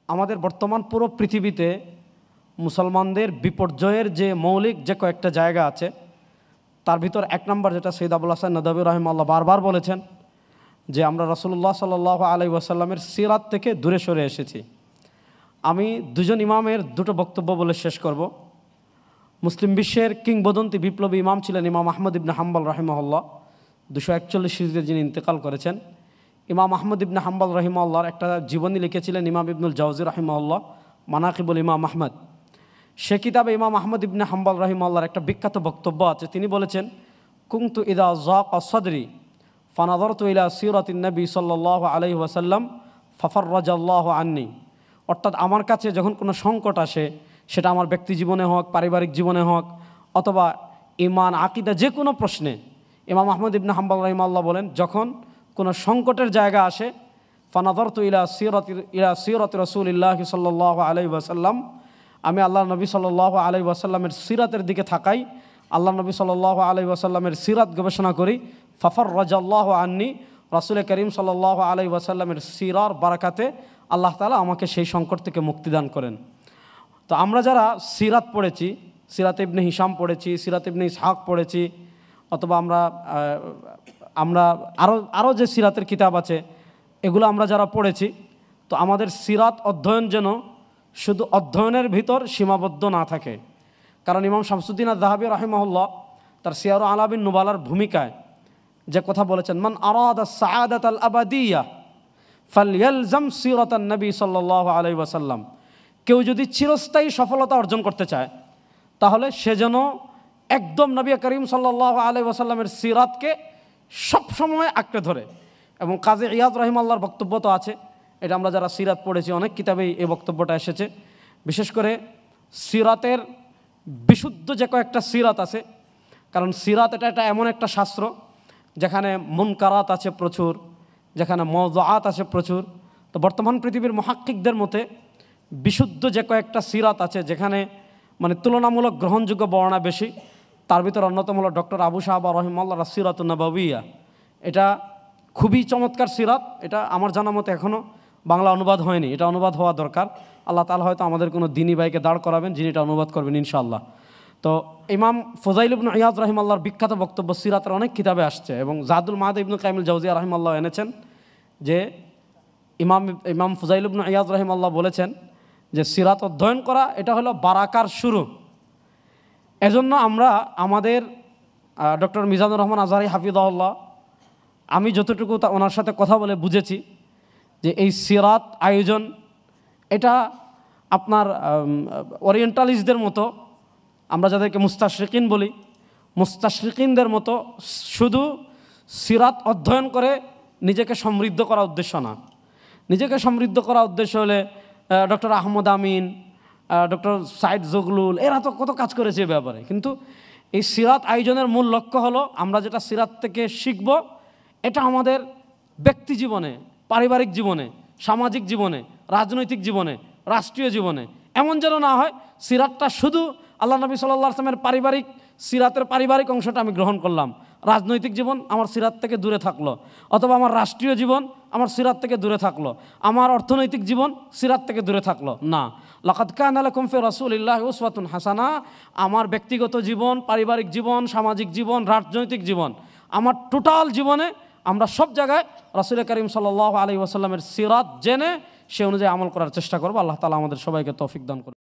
আমাদের বর্তমান পুরো পৃথিবীতে মুসলমানদের বিপর্যয়ের যে মৌলিক যে কয়েকটা জায়গা আছে তার ভিতর এক নম্বর যেটা সৈয়দ আবুল হাসান নদভী রাহিমাহুল্লাহ বারবার বলেছেন যে আমরা রাসূলুল্লাহ সাল্লাল্লাহু আলাইহি ওয়াসাল্লামের সিরাত থেকে দূরে সরে এসেছি। আমি দুজন ইমামের দুটো বক্তব্য বলে শেষ করব। মুসলিম বিশ্বের কিংবদন্তি বিপ্লবী ইমাম ছিলেন ইমাম আহমদ ইবনে হাম্বল রাহিমাহুল্লাহ, 241 হিজরিতে যিনি ইন্তেকাল করেছেন। ইমাম আহমদ ইবনে হাম্বল রাহিমাহুল্লাহর একটা জীবনী লিখেছিলেন ইমাম ইবনুল জাওজি রাহিমাহুল্লাহ, মানাকিবুল ইমাম আহমদ। সে কিতাবে ইমাম আহমদ ইবনে হাম্বল রাহিমাহুল্লাহর একটা বিখ্যাত বক্তব্য আছে। তিনি বলেছেন, কুনতু ইদা যাকা সাদরি ফানাযারতু ইলা সিরাতিন নবী সাল্লাল্লাহু আলাইহি ওয়াসাল্লাম ফাফাররাজাল্লাহু আন্নি। অর্থাৎ আমার কাছে যখন কোনো সংকট আসে, সেটা আমার ব্যক্তি জীবনে হোক, পারিবারিক জীবনে হোক, অথবা ঈমান আকীদা যে কোনো প্রশ্নে, ইমাম আহমদ ইবনে হাম্বল রাহিমাহুল্লাহ বলেন যখন কোনো সংকটের জায়গা আসে, ফানাযারতু ইলা সিরাতি রাসূলিল্লাহি সাল্লাল্লাহু আলাইহি ওয়াসাল্লাম, আমি আল্লাহ নবী সাল্লাল্লাহু আলাইহি ওয়াসাল্লামের সিরাতের দিকে তাকাই, আল্লাহ নবী সাল্লাল্লাহু আলাইহি ওয়াসাল্লামের সিরাত গবেষণা করি। ফাফাররাজাল্লাহু আন্নি, রাসূল করিম সাল্লাল্লাহু আলাইহি ওয়াসাল্লামের সিরার বারাকাতে আল্লাহ তাআলা আমাকে সেই সংকট থেকে মুক্তিদান করেন। তো আমরা যারা সিরাত পড়েছি, সিরাত ইবনে হিশাম পড়েছি, সিরাত ইবনে ইসহাক পড়েছি, অথবা আমরা আরও যে সিরাতের কিতাব আছে এগুলো আমরা যারা পড়েছি, তো আমাদের সিরাত অধ্যয়ন যেন শুধু অধ্যয়নের ভিতর সীমাবদ্ধ না থাকে। কারণ ইমাম শামসুদ্দিন আয-যাহাবী রাহিমাহুল্লাহ তার সিয়ার আলামিন নুবালার ভূমিকায় যে কথা বলেছেন, মান আরাদা সাআদাতাল আবাদিয়া ফালইলজাম সিরাতান নবী সাল্লাল্লাহু আলাইহি ওয়াসাল্লাম। কেউ যদি চিরস্থায়ী সফলতা অর্জন করতে চায় তাহলে সে যেন একদম নবী করিম সাল্লাল্লাহু আলাইহি ওয়াসাল্লামের সিরাতকে সবসময় আঁকড়ে ধরে। এবং কাজী ইয়াদ রাহিমাহুল্লাহর বক্তব্য তো আছে, এটা আমরা যারা সিরাত পড়েছি অনেক কিতাবেই এই বক্তব্যটা এসেছে। বিশেষ করে সিরাতের বিশুদ্ধ যে কয়েকটা সিরাত আছে, কারণ সিরাত এটা এমন একটা শাস্ত্র যেখানে মুনকারাত আছে প্রচুর, যেখানে মওযুআত আছে প্রচুর। তো বর্তমান পৃথিবীর মুহাক্কিকদের মতে বিশুদ্ধ যে কয়েকটা সিরাত আছে যেখানে মানে তুলনামূলক গ্রহণযোগ্য বর্ণনা বেশি, তার ভিতর অন্যতম হলো ডক্টর আবু শাহবা রাহিমাহুল্লাহর সিরাতুন নববিয়া। এটা খুবই চমৎকার সিরাত। এটা আমার জানা মতে এখনও বাংলা অনুবাদ হয়নি, এটা অনুবাদ হওয়া দরকার। আল্লাহ তাআলা হয়তো আমাদের কোনো দ্বীনী ভাইকে দাঁড় করাবেন যিনি এটা অনুবাদ করবেন ইনশাআল্লাহ। তো ইমাম ফুযাইল ইবনে ইয়াদ রাহিমাহুল্লাহর বিখ্যাত বক্তব্য সিরাতের অনেক কিতাবে আসছে, এবং জাদুল মাআদ ইবনে কাইয়িমুল জাওজিয়া রাহিমাহুল্লাহ এনেছেন যে ইমাম ফুযাইল ইবনে ইয়াদ রাহিমাহুল্লাহ বলেছেন যে সিরাত অধ্যয়ন করা এটা হলো বারাকার শুরু। এজন্য আমরা আমাদের ডক্টর মিজানুর রহমান আজহারী হাফিজাহুল্লাহ, আমি যতটুকু ওনার সাথে কথা বলে বুঝেছি যে এই সিরাত আয়োজন এটা আপনার ওরিয়েন্টালিস্টদের মতো, আমরা যাদেরকে মুস্তাশরিকিন বলি, মুস্তাশরিকিনদের মতো শুধু সিরাত অধ্যয়ন করে নিজেকে সমৃদ্ধ করা উদ্দেশ্য না। নিজেকে সমৃদ্ধ করা উদ্দেশ্য হলে ডক্টর আহমদ আমিন, ডক্টর সাইদ জগলুল এরা তো কত কাজ করেছে এ ব্যাপারে। কিন্তু এই সিরাত আয়োজনের মূল লক্ষ্য হলো আমরা যেটা সিরাত থেকে শিখব এটা আমাদের ব্যক্তি জীবনে, পারিবারিক জীবনে, সামাজিক জীবনে, রাজনৈতিক জীবনে, রাষ্ট্রীয় জীবনে এমন যেন না হয় সিরাতটা শুধু আল্লাহ নবী সাল্লাল্লাহু আলাইহি ওয়াসাল্লামের পারিবারিক সিরাতের পারিবারিক অংশটা আমি গ্রহণ করলাম, রাজনৈতিক জীবন আমার সিরাত থেকে দূরে থাকলো, অথবা আমার রাষ্ট্রীয় জীবন আমার সিরাত থেকে দূরে থাকলো, আমার অর্থনৈতিক জীবন সিরাত থেকে দূরে থাকলো না। লাকাদ কানা লাকুম ফি রাসূলিল্লাহি উসওয়াতুন হাসানা, আমার ব্যক্তিগত জীবন, পারিবারিক জীবন, সামাজিক জীবন, রাজনৈতিক জীবন, আমার টোটাল জীবনে আমরা সব জায়গায় রাসূল করিম সাল্লাল্লাহু আলাইহি ওয়াসাল্লামের সিরাত জেনে সে অনুযায়ী আমল করার চেষ্টা করব। আল্লাহ তাআলা আমাদের সবাইকে তৌফিক দান করুন।